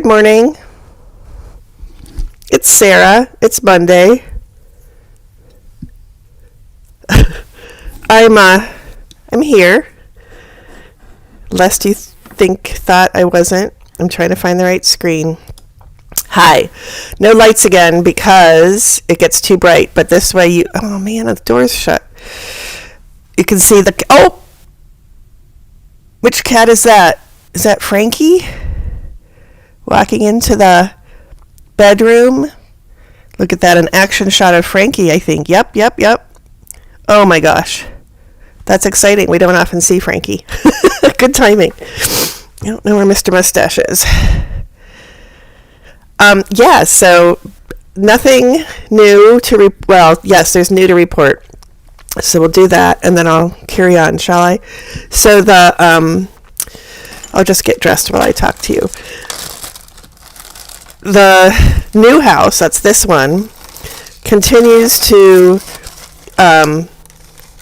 Good morning. It's Sarah. It's Monday. I'm here. Lest you thought I wasn't. I'm trying to find the right screen. Hi. No lights again because it gets too bright. But this way oh man, the door's shut. You can see which cat is that? Is that Frankie? Walking into the bedroom. Look at that, an action shot of Frankie, I think. Yep. Oh my gosh. That's exciting. We don't often see Frankie. Good timing. I don't know where Mr. Mustache is. So nothing new to yes, there's new to report. So we'll do that, and then I'll carry on, shall I? So I'll just get dressed while I talk to you. The new house, that's this one, continues to,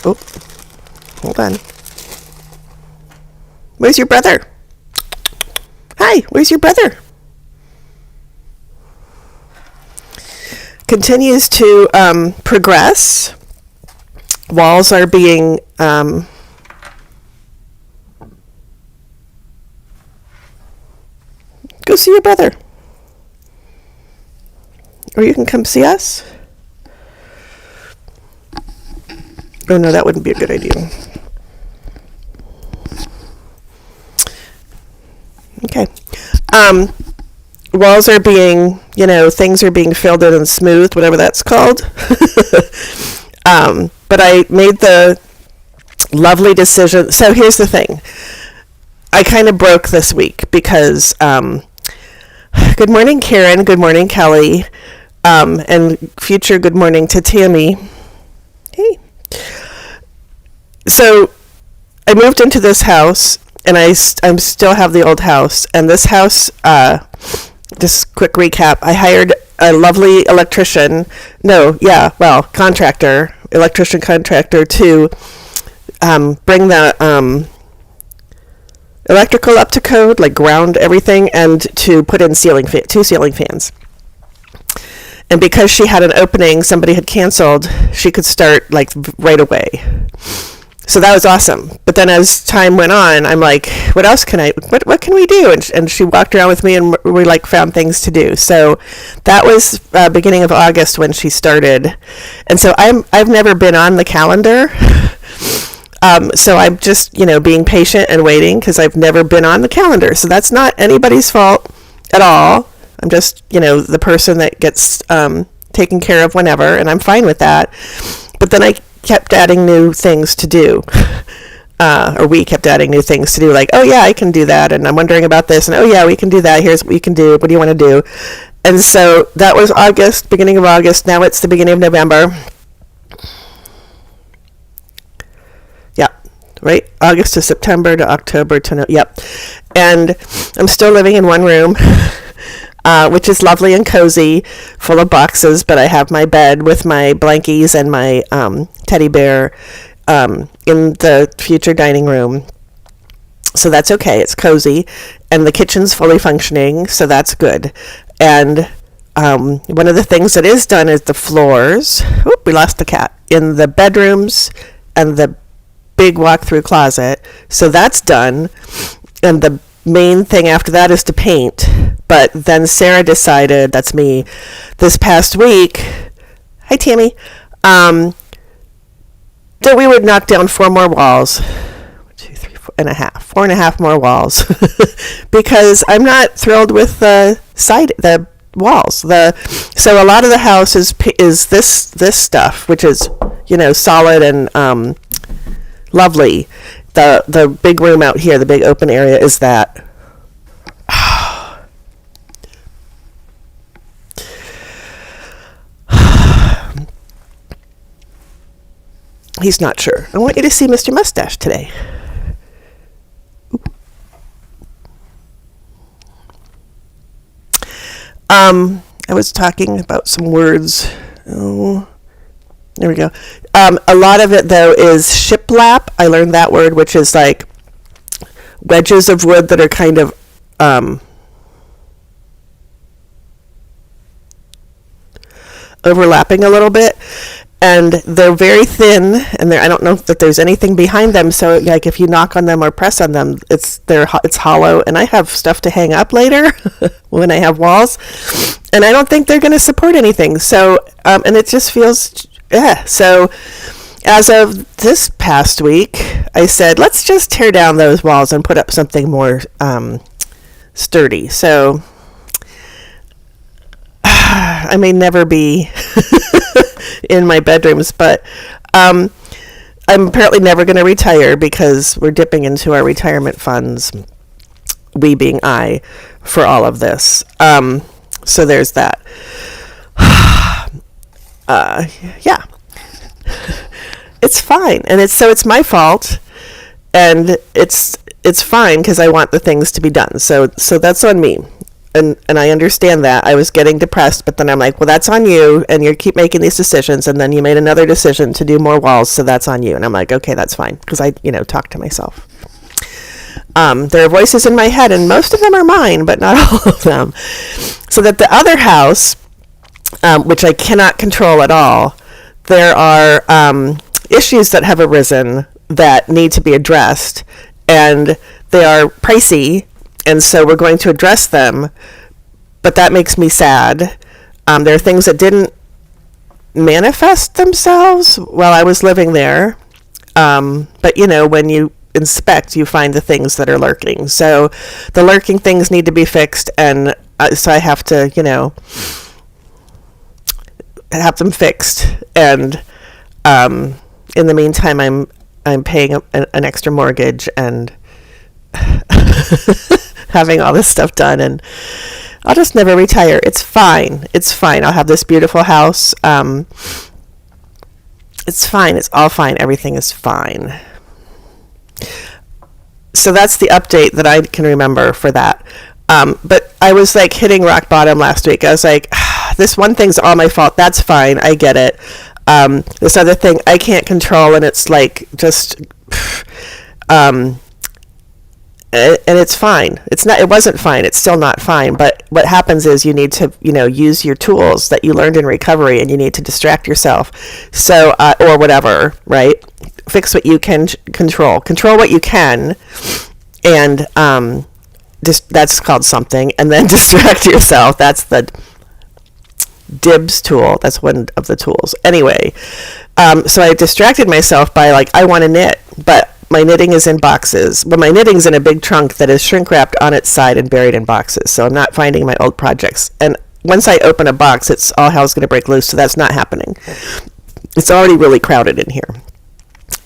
hold on. Where's your brother? Hi, where's your brother? Continues to progress. Walls are being go see your brother. Or you can come see us. Oh no, that wouldn't be a good idea. Okay. Walls are being, things are being filled in and smoothed, whatever that's called. But I made the lovely decision. So here's the thing. I kind of broke this week because, good morning, Karen. Good morning, Kelly. And future good morning to Tammy. Hey. So I moved into this house, and I still have the old house. And this house, just quick recap, I hired a lovely electrician contractor to bring the electrical up to code, like ground everything, and to put in two ceiling fans. And because she had an opening, somebody had canceled, she could start right away. So that was awesome. But then as time went on, I'm like, what else what can we do? And she walked around with me, and we found things to do. So that was beginning of August when she started. And so I've never been on the calendar. So I'm just, being patient and waiting because I've never been on the calendar. So that's not anybody's fault at all. I'm just, the person that gets taken care of whenever, and I'm fine with that. But then I kept adding new things to do. Or we kept adding new things to do, like, oh yeah, I can do that, and I'm wondering about this, and oh yeah, we can do that, here's what you can do, what do you want to do? And so that was beginning of August, now it's the beginning of November. Right? August to September to October to and I'm still living in one room, which is lovely and cozy, full of boxes, but I have my bed with my blankies and my teddy bear in the future dining room. So that's okay, it's cozy, and the kitchen's fully functioning, so that's good. And one of the things that is done is the floors, we lost the cat, in the bedrooms and the big walk-through closet, so that's done, and the main thing after that is to paint. But then Sarah decided, that's me, this past week, hi Tammy, that we would knock down 4 more walls, 4 and a half more walls, because I'm not thrilled with the walls. So a lot of the house is this stuff, which is solid and lovely. The big room out here, the big open area, is that. He's not sure. I want you to see Mr. Mustache today. I was talking about some words. Oh, there we go. A lot of it, though, is shiplap. I learned that word, which is like wedges of wood that are kind of overlapping a little bit, and they're very thin, and I don't know that there's anything behind them, so like if you knock on them or press on them, it's hollow, and I have stuff to hang up later when I have walls, and I don't think they're going to support anything. So and it just feels so as of this past week, I said, let's just tear down those walls and put up something more sturdy. So I may never be in my bedrooms, but I'm apparently never going to retire because we're dipping into our retirement funds, we being I, for all of this. So there's that. Yeah. It's fine, and it's my fault, and it's fine because I want the things to be done. So that's on me, and I understand that. I was getting depressed, but then I'm like, well, that's on you, and you keep making these decisions, and then you made another decision to do more walls, so that's on you. And I'm like, okay, that's fine, because I talk to myself. There are voices in my head, and most of them are mine, but not all of them. So that the other house, which I cannot control at all, there are issues that have arisen that need to be addressed, and they are pricey, and so we're going to address them, but that makes me sad. There are things that didn't manifest themselves while I was living there, but when you inspect, you find the things that are lurking. So the lurking things need to be fixed, and so I have to have them fixed, and in the meantime I'm paying an extra mortgage and having all this stuff done, and I'll just never retire. It's fine. I'll have this beautiful house. It's fine. It's all fine. Everything is fine. So that's the update that I can remember for that. But I was like hitting rock bottom last week. I was like, this one thing's all my fault. That's fine. I get it. This other thing I can't control, and it's like just, and it's fine. It wasn't fine. It's still not fine. But what happens is you need to, use your tools that you learned in recovery, and you need to distract yourself. So, or whatever, right? Fix what you can control what you can, and, that's called something, and then distract yourself. That's the DIBS tool. That's one of the tools. Anyway, so I distracted myself by I want to knit, but my knitting is in boxes. Well, my knitting's in a big trunk that is shrink wrapped on its side and buried in boxes. So I'm not finding my old projects. And once I open a box, it's all hell's going to break loose. So that's not happening. It's already really crowded in here,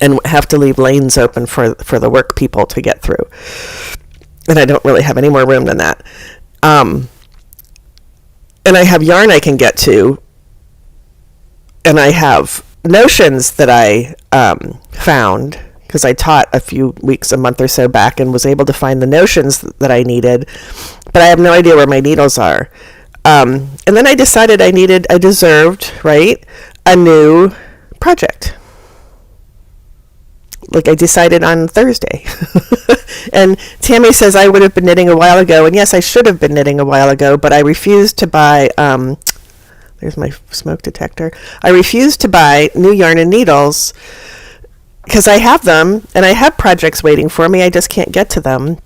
and have to leave lanes open for the work people to get through. And I don't really have any more room than that. And I have yarn I can get to, and I have notions that I found, because I taught a month or so back, and was able to find the notions that I needed, but I have no idea where my needles are. And then I decided I deserved, right, a new project. I decided on Thursday. And Tammy says I would have been knitting a while ago, and yes, I should have been knitting a while ago, but I refused to buy, there's my smoke detector. I refused to buy new yarn and needles because I have them, and I have projects waiting for me. I just can't get to them,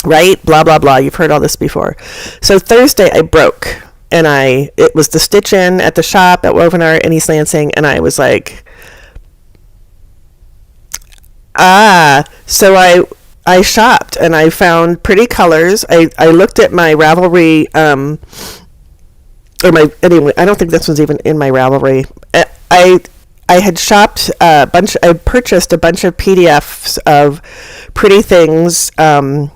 right? Blah, blah, blah. You've heard all this before. So Thursday I broke, and it was the Stitch In at the shop at Woven Art in East Lansing, and I was like, so I shopped, and I found pretty colors. I looked at my Ravelry, anyway, I don't think this was even in my Ravelry. I had shopped I purchased a bunch of PDFs of pretty things, when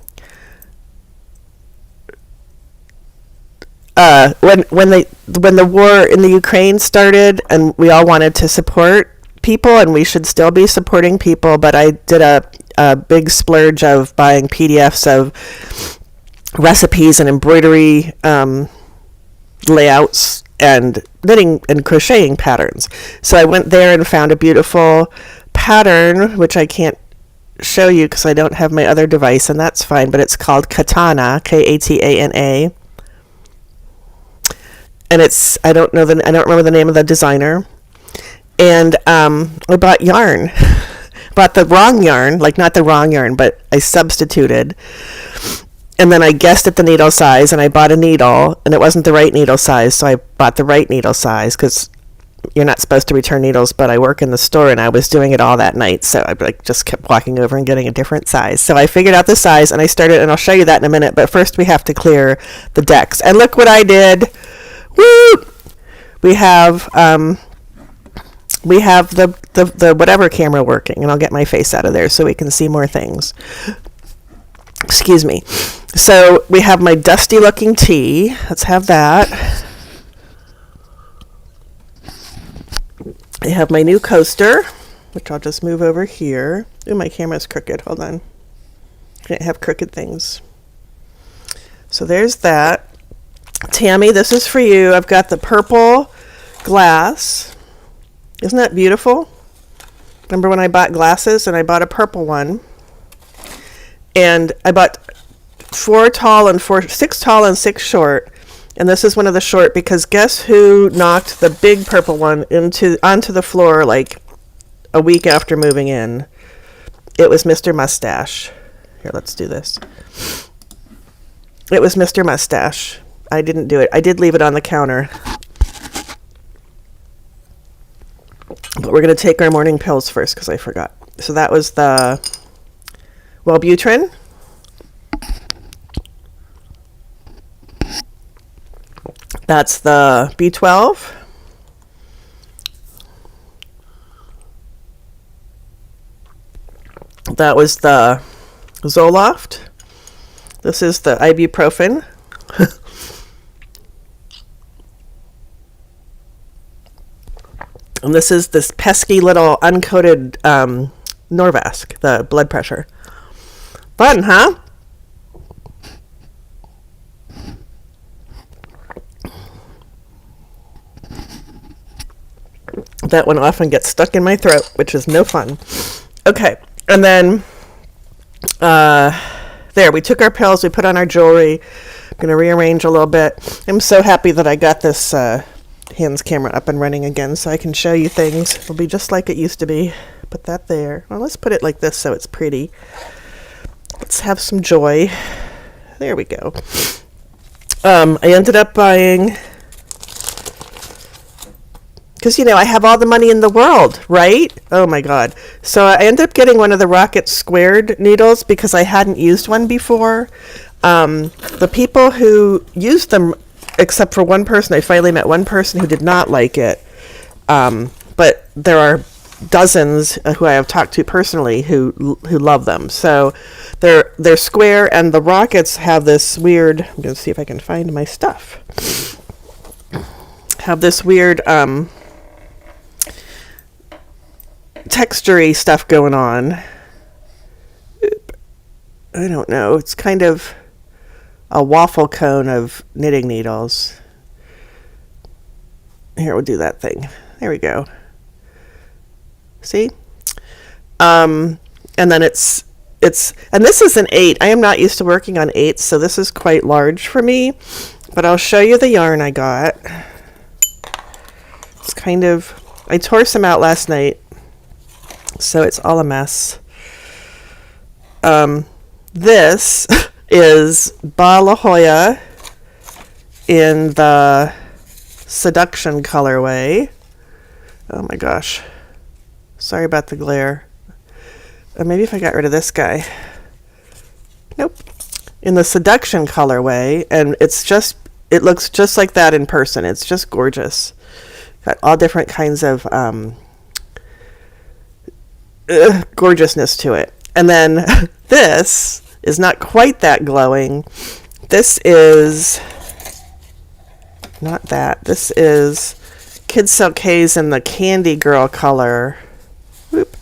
the war in the Ukraine started, and we all wanted to support people, and we should still be supporting people, but I did a big splurge of buying PDFs of recipes and embroidery layouts and knitting and crocheting patterns. So I went there and found a beautiful pattern, which I can't show you because I don't have my other device, and that's fine, but it's called Katana, Katana, and I don't remember the name of the designer. And I bought yarn. Bought the wrong yarn, like not the wrong yarn, but I substituted. And then I guessed at the needle size, and I bought a needle, and it wasn't the right needle size, so I bought the right needle size, because you're not supposed to return needles, but I work in the store, and I was doing it all that night, so I just kept walking over and getting a different size. So I figured out the size, and I started, and I'll show you that in a minute, but first we have to clear the decks. And look what I did! Woo! We have the whatever camera working, and I'll get my face out of there so we can see more things. Excuse me. So we have my dusty looking tea. Let's have that. I have my new coaster, which I'll just move over here. Ooh, my camera's crooked. Hold on. I can't have crooked things. So there's that. Tammy, this is for you. I've got the purple glass. Isn't that beautiful? Remember when I bought glasses and I bought a purple one? And I bought 6 tall and 6 short. And this is one of the short, because guess who knocked the big purple one onto the floor like a week after moving in? It was Mr. Mustache. Here, let's do this. It was Mr. Mustache. I didn't do it. I did leave it on the counter. But we're going to take our morning pills first, because I forgot. So that was the Wellbutrin. That's the B12. That was the Zoloft. This is the ibuprofen. And this is this pesky little uncoated Norvasc, the blood pressure. Fun, huh? That one often gets stuck in my throat, which is no fun. Okay, and then there, we took our pills, we put on our jewelry. I'm going to rearrange a little bit. I'm so happy that I got this hands camera up and running again so I can show you things. It'll be just like it used to be. Put that there. Well, let's put it like this so it's pretty. Let's have some joy. There we go. I ended up buying, because, I have all the money in the world, right? Oh, my God. So I ended up getting one of the Rocket Squared needles because I hadn't used one before. The people who used them, except for one person, I finally met one person who did not like it. But there are dozens who I have talked to personally who love them. So they're square, and the Rockets have this weird, I'm going to see if I can find my stuff. Have this weird textury stuff going on. I don't know. It's kind of a waffle cone of knitting needles. Here, we'll do that thing. There we go. See? And then it's and this is an 8. I am not used to working on 8s, so this is quite large for me. But I'll show you the yarn I got. It's kind of, I tore some out last night, so it's all a mess. This is Ba La Jolla in the Seduction colorway. Oh my gosh. Sorry about the glare. Or maybe if I got rid of this guy. Nope. In the Seduction colorway, and it looks just like that in person. It's just gorgeous. Got all different kinds of gorgeousness to it. And then this is not quite that glowing. This is not that. This is Kid Silk Haze in the Candy Girl color. Whoop.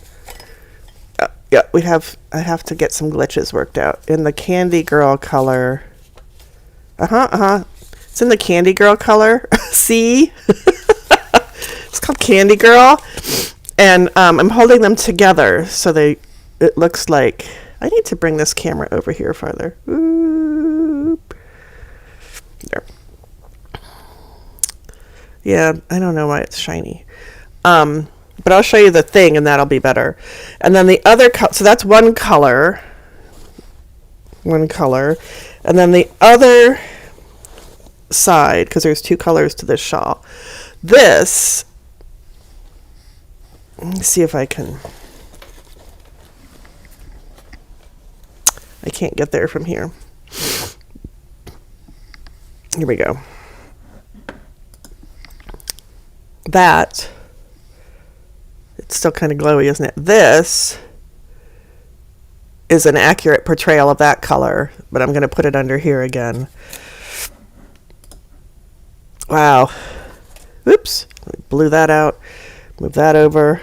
Yeah, I have to get some glitches worked out. In the Candy Girl color. It's in the Candy Girl color. See? It's called Candy Girl. And I'm holding them together so it looks like, I need to bring this camera over here farther. Oop. There. Yeah, I don't know why it's shiny. But I'll show you the thing, and that'll be better. And then the other so that's one color. One color. And then the other side, because there's two colors to this shawl. This, let me see if I can't get there from here. Here we go. That, it's still kind of glowy, isn't it? This is an accurate portrayal of that color, but I'm going to put it under here again. Wow. Oops. Blew that out. Move that over.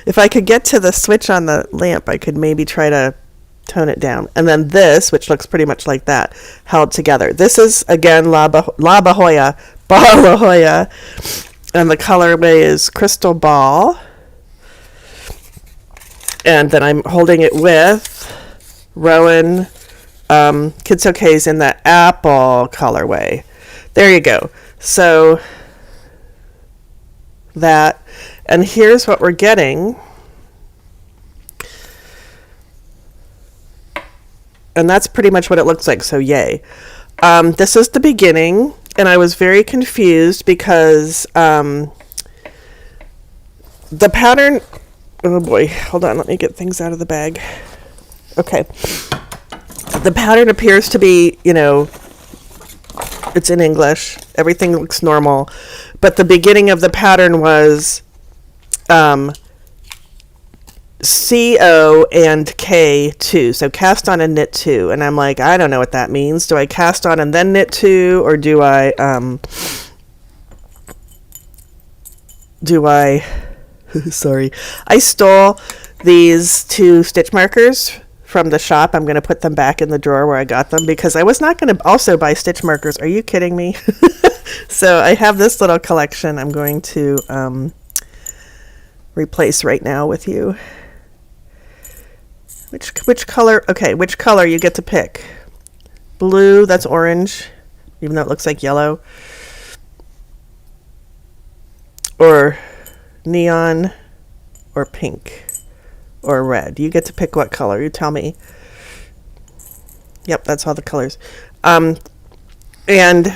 If I could get to the switch on the lamp, I could maybe try to tone it down. And then this, which looks pretty much like that, held together. This is, again, La Jolla. And the colorway is Crystal Ball. And then I'm holding it with Rowan Kids OK's in the apple colorway. There you go. So that, and here's what we're getting. And that's pretty much what it looks like, so yay. This is the beginning, and I was very confused because the pattern... Oh boy, hold on, let me get things out of the bag. Okay. The pattern appears to be, it's in English. Everything looks normal. But the beginning of the pattern was CO and K 2. So cast on and knit 2. And I'm like, I don't know what that means. Do I cast on and then knit 2? Or do I sorry. I stole these 2 stitch markers from the shop. I'm going to put them back in the drawer where I got them because I was not going to also buy stitch markers. Are you kidding me? So I have this little collection I'm going to replace right now with you. Which color? Okay, which color you get to pick? Blue, that's orange, even though it looks like yellow. Or neon, or pink, or red. You get to pick what color. You tell me. Yep, that's all the colors. And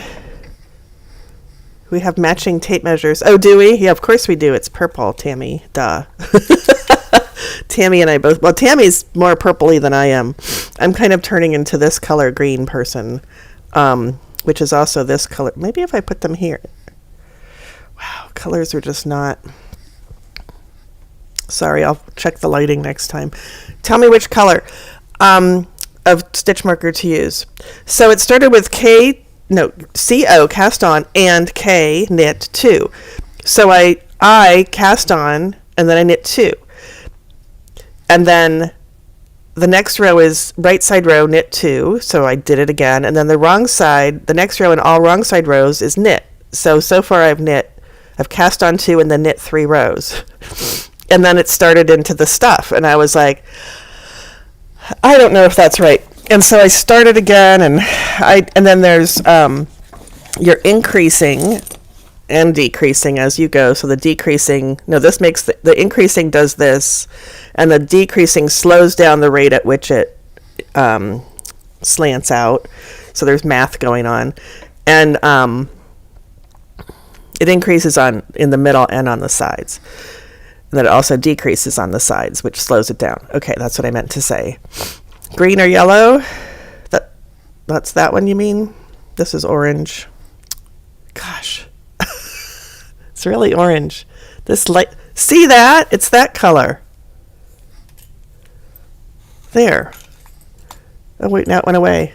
we have matching tape measures. Oh, do we? Yeah, of course we do. It's purple, Tammy. Duh. Tammy and I both. Well, Tammy's more purpley than I am. I'm kind of turning into this color green person, which is also this color. Maybe if I put them here. Wow, colors are just not... Sorry, I'll check the lighting next time. Tell me which color of stitch marker to use. So it started with CO, cast on, and K, knit 2. So I cast on, and then I knit 2. And then the next row is right side row, knit 2. So I did it again. And then the wrong side, the next row in all wrong side rows is knit. So far I've cast on 2 and then knit 3 rows. And then it started into the stuff. And I was like, I don't know if that's right. And so I started again, and then there's you're increasing and decreasing as you go. So the decreasing, this makes the increasing does this, and the decreasing slows down the rate at which it slants out. So there's math going on, and it increases in the middle and on the sides. And then it also decreases on the sides, which slows it down. Okay, that's what I meant to say. Green or yellow? That's that one you mean? This is orange. Gosh. It's really orange. This light. See that? It's that color. There. Oh, wait, now it went away.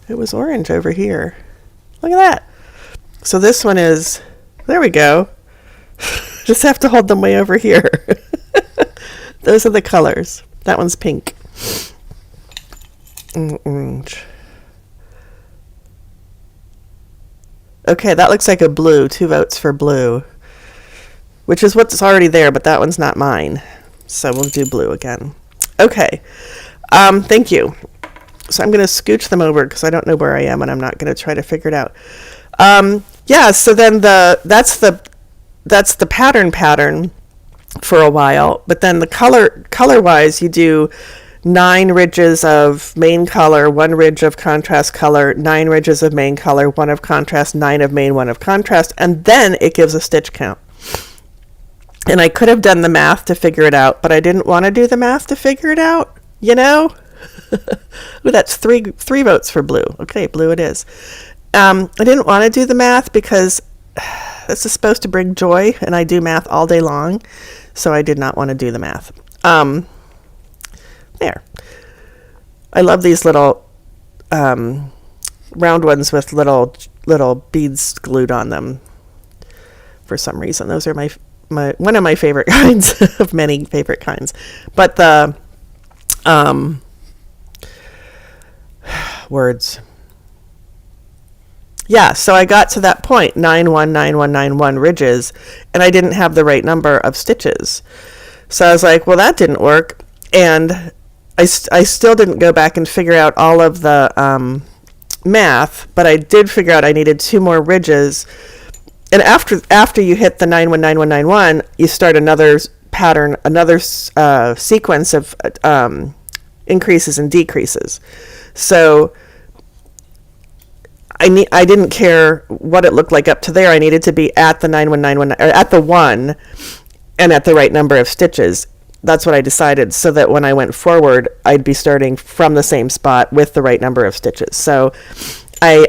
It was orange over here. Look at that. So this one is... There we go. Just have to hold them way over here. Those are the colors. That one's pink. Orange. Okay, that looks like a blue. 2 votes for blue. Which is what's already there, but that one's not mine. So we'll do blue again. Okay. Thank you. So I'm going to scooch them over because I don't know where I am and I'm not going to try to figure it out. yeah, so then that's the pattern for a while, but then the color wise, you do 9 ridges of main color, 1 ridge of contrast color, 9 ridges of main color, 1 of contrast, 9 of main, 1 of contrast, and then it gives a stitch count. And I could have done the math to figure it out, but I didn't want to do the math to figure it out, you know? Ooh, that's three votes for blue. Okay, blue it is. I didn't want to do the math because this is supposed to bring joy, and I do math all day long, so I did not want to do the math. There. I love these little round ones with little beads glued on them for some reason. Those are my one of my favorite kinds of many favorite kinds. But the words. Yeah, so I got to that point, 919191 ridges, and I didn't have the right number of stitches. So I was like, well, that didn't work. And I still didn't go back and figure out all of the math, but I did figure out I needed 2 more ridges. And after you hit the 919191, you start another pattern, another sequence of increases and decreases. So I didn't care what it looked like up to there. I needed to be at the 9191 or at the 1 and at the right number of stitches. That's what I decided, so that when I went forward, I'd be starting from the same spot with the right number of stitches. So I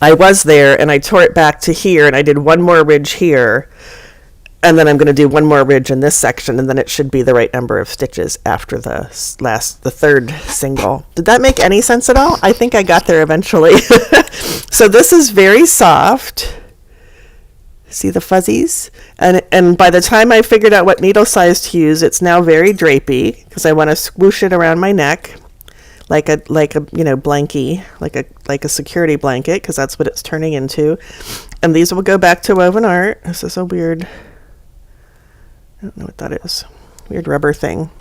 was there, and I tore it back to here, and I did 1 more ridge here, and then I'm going to do 1 more ridge in this section, and then it should be the right number of stitches after the third single. Did that make any sense at all? I think I got there eventually. So this is very soft. See the fuzzies? And by the time I figured out what needle size to use, it's now very drapey, because I want to swoosh it around my neck like a blankie, like a security blanket, because that's what it's turning into. And these will go back to Woven Art. This is a weird, I don't know what that is. Weird rubber thing.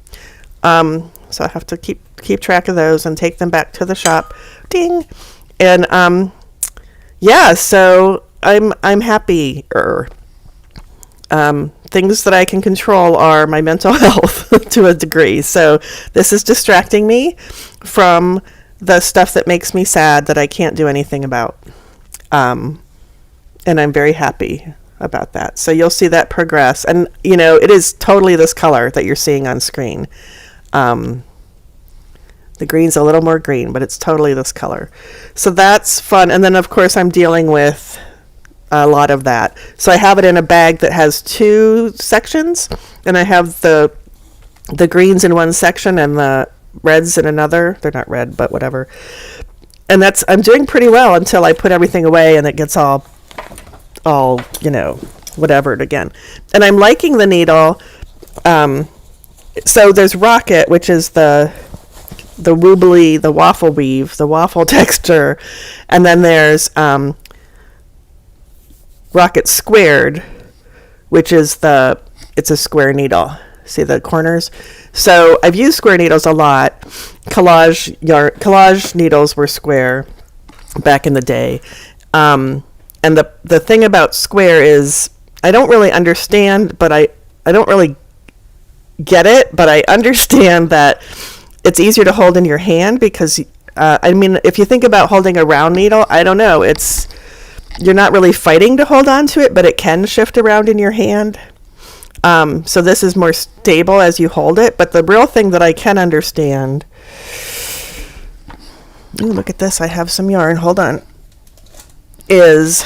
So I have to keep track of those and take them back to the shop. Ding. And yeah, so I'm happier. Things that I can control are my mental health to a degree. So this is distracting me from the stuff that makes me sad that I can't do anything about. And I'm very happy about that. So you'll see that progress. And, it is totally this color that you're seeing on screen. The green's a little more green, but it's totally this color. So that's fun. And then, of course, I'm dealing with a lot of that. So I have it in a bag that has 2 sections, and I have the greens in one section and the reds in another. They're not red, but whatever. And I'm doing pretty well until I put everything away and it gets all whatever again. And I'm liking the needle. So there's Rocket, which is the woobly, the waffle weave, the waffle texture, and then there's Rocket Squared, which is it's a square needle. See the corners? So I've used square needles a lot. Collage needles were square back in the day. And the thing about square is I don't really understand, but I don't really get it, but I understand that it's easier to hold in your hand because, if you think about holding a round needle, I don't know, you're not really fighting to hold on to it, but it can shift around in your hand. So this is more stable as you hold it. But the real thing that I can understand, ooh, look at this, I have some yarn, hold on, is,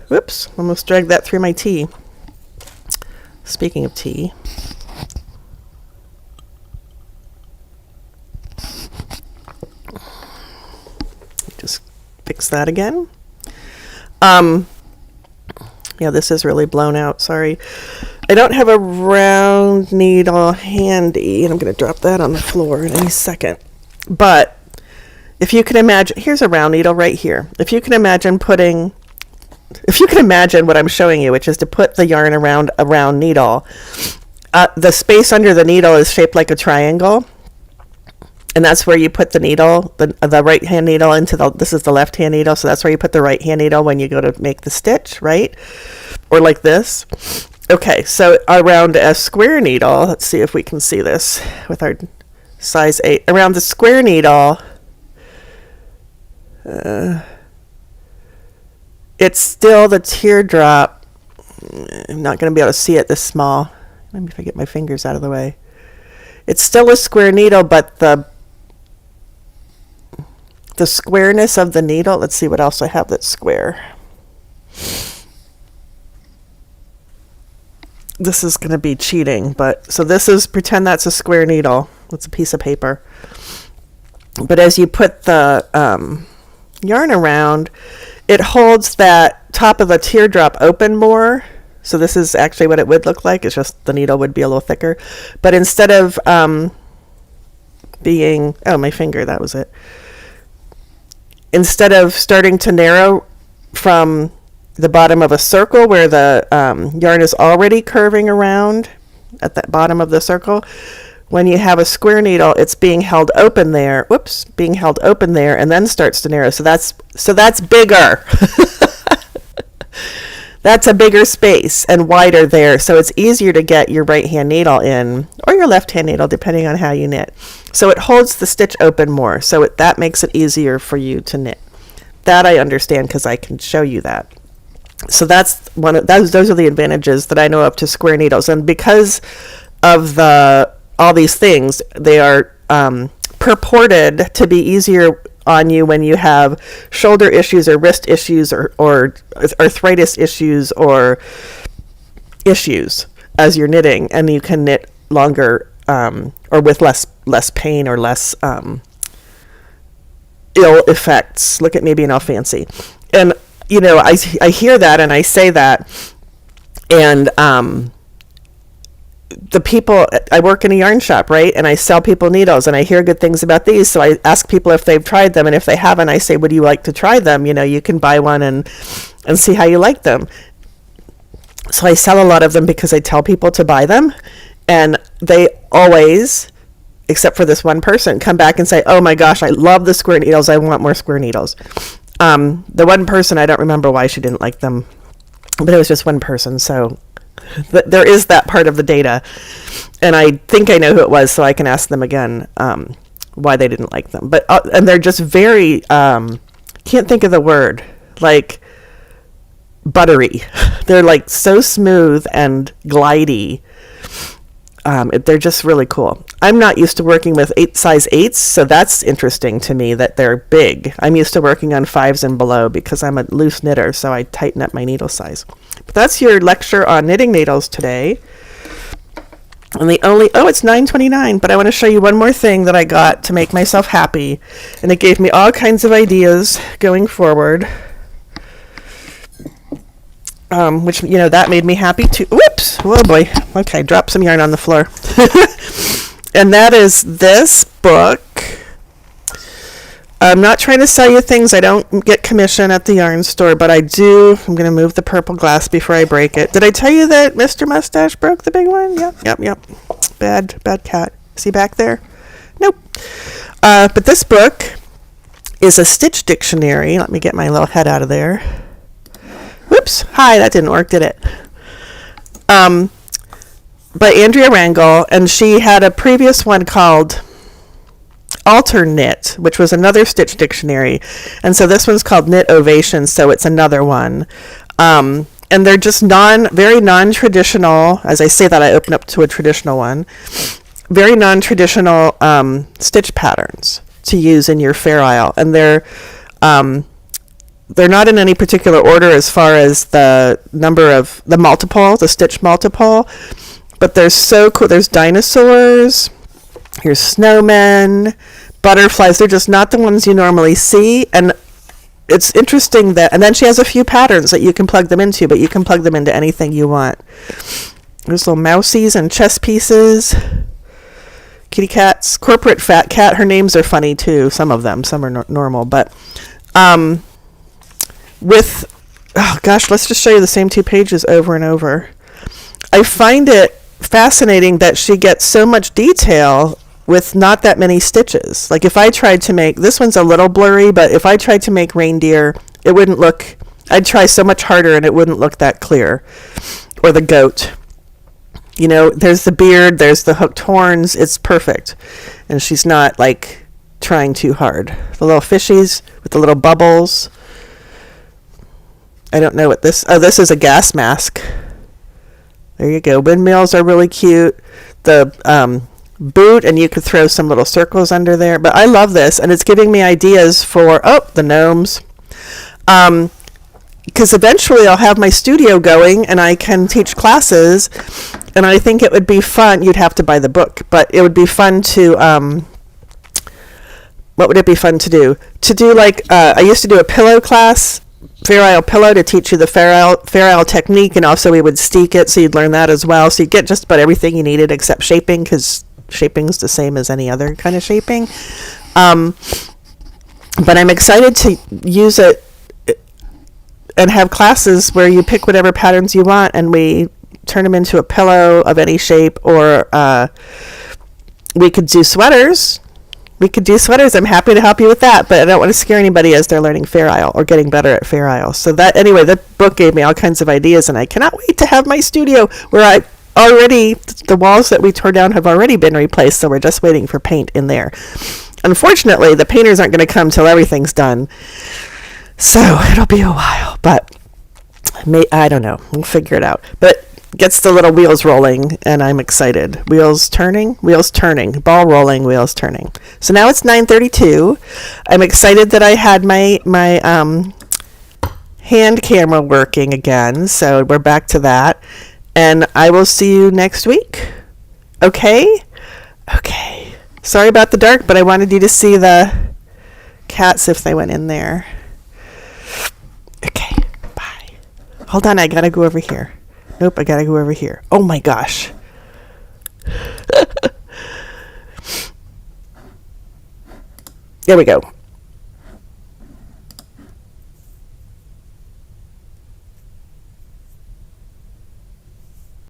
whoops, almost dragged that through my tea. Speaking of tea. Just fix that again. Yeah, this is really blown out. Sorry. I don't have a round needle handy, and I'm going to drop that on the floor in any second. But if you can imagine, here's a round needle right here. If you can imagine what I'm showing you, which is to put the yarn around a round needle, the space under the needle is shaped like a triangle. And that's where you put the needle, the right hand needle into this is the left hand needle. So that's where you put the right hand needle when you go to make the stitch, right? Or like this. Okay, so around a square needle, let's see if we can see this with our size 8. Around the square needle, it's still the teardrop. I'm not going to be able to see it this small. Maybe if I get my fingers out of the way. It's still a square needle, but the squareness of the needle, let's see what else I have that's square. This is going to be cheating, but so this is, pretend that's a square needle. It's a piece of paper. But as you put the yarn around, it holds that top of the teardrop open more. So this is actually what it would look like. It's just the needle would be a little thicker. But instead of being, oh, my finger, that was it. Instead of starting to narrow from the bottom of a circle where the yarn is already curving around at the bottom of the circle, when you have a square needle, it's being held open there. Whoops, being held open there, and then starts to narrow. So that's bigger. That's a bigger space and wider there, so it's easier to get your right hand needle in, or your left hand needle, depending on how you knit. So it holds the stitch open more, so that makes it easier for you to knit. That I understand because I can show you that. So that's one of those are the advantages that I know of to square needles, and because of all these things, they are purported to be easier on you when you have shoulder issues or wrist issues or arthritis issues or issues as you're knitting, and you can knit longer or with less pain or less ill effects. Look at me being all fancy. And I hear that and I say that, and the people, I work in a yarn shop, right? And I sell people needles, and I hear good things about these. So I ask people if they've tried them, and if they haven't, I say, would you like to try them? You can buy one and see how you like them. So I sell a lot of them because I tell people to buy them, and they always, except for this one person, come back and say, oh my gosh, I love the square needles. I want more square needles. The one person, I don't remember why she didn't like them, but it was just one person. So there is that part of the data, and I think I know who it was, so I can ask them again why they didn't like them. But and they're just very can't think of the word, like buttery. They're like so smooth and glidey. They're just really cool. I'm not used to working with size 8s, so that's interesting to me that they're big. I'm used to working on 5s and below because I'm a loose knitter, so I tighten up my needle size. But that's your lecture on knitting needles today. And it's 9:29, but I want to show you one more thing that I got to make myself happy, and it gave me all kinds of ideas going forward. Which, that made me happy too. Whoops! Oh boy. Okay, drop some yarn on the floor. And that is this book. I'm not trying to sell you things. I don't get commission at the yarn store, but I do. I'm going to move the purple glass before I break it. Did I tell you that Mr. Mustache broke the big one? Yep. Bad cat. Is he back there? Nope. But this book is a stitch dictionary. Let me get my little head out of there. Whoops. Hi, that didn't work, did it? By Andrea Rangel, and she had a previous one called Alternate, which was another stitch dictionary. And so this one's called Knit Ovation, so it's another one. And they're just very non-traditional. As I say that, I open up to a traditional one. Very non-traditional stitch patterns to use in your Fair Isle. And they're not in any particular order as far as the number of the stitch multiple, but they're so cool. There's dinosaurs, here's snowmen, butterflies. They're just not the ones you normally see. And it's interesting and then she has a few patterns that you can plug them into, but you can plug them into anything you want. There's little mousies and chess pieces, kitty cats, corporate fat cat. Her names are funny too. Some of them, some are normal, but let's just show you the same 2 pages over and over. I find it fascinating that she gets so much detail with not that many stitches. Like if I tried to make, this one's a little blurry, but if I tried to make reindeer, it wouldn't look, I'd try so much harder and it wouldn't look that clear. Or the goat. You know, there's the beard, there's the hooked horns, it's perfect. And she's not like trying too hard. The little fishies with the little bubbles. I don't know what this, oh, this is a gas mask. There you go. Windmills are really cute. The boot, and you could throw some little circles under there. But I love this, and it's giving me ideas for, oh, the gnomes. Because eventually I'll have my studio going, and I can teach classes, and I think it would be fun. You'd have to buy the book, but it would be fun to, what would it be fun to do? To do like, I used to do a pillow class, Fair Isle pillow, to teach you the Fair Isle technique, and also we would steek it, so you'd learn that as well. So you'd get just about everything you needed except shaping, because shaping's the same as any other kind of shaping. But I'm excited to use it and have classes where you pick whatever patterns you want, and we turn them into a pillow of any shape, or we could do sweaters. I'm happy to help you with that, but I don't want to scare anybody as they're learning Fair Isle or getting better at Fair Isle. So that, anyway, that book gave me all kinds of ideas, and I cannot wait to have my studio where the walls that we tore down have already been replaced, so we're just waiting for paint in there. Unfortunately, the painters aren't going to come till everything's done, so it'll be a while, but I don't know. We'll figure it out. But gets the little wheels rolling, and I'm excited. Wheels turning, ball rolling, wheels turning. So now it's 9:32. I'm excited that I had my hand camera working again, so we're back to that. And I will see you next week. Okay? Okay. Sorry about the dark, but I wanted you to see the cats if they went in there. Okay. Bye. Hold on, I gotta go over here. Nope, I gotta go over here. Oh my gosh. There we go.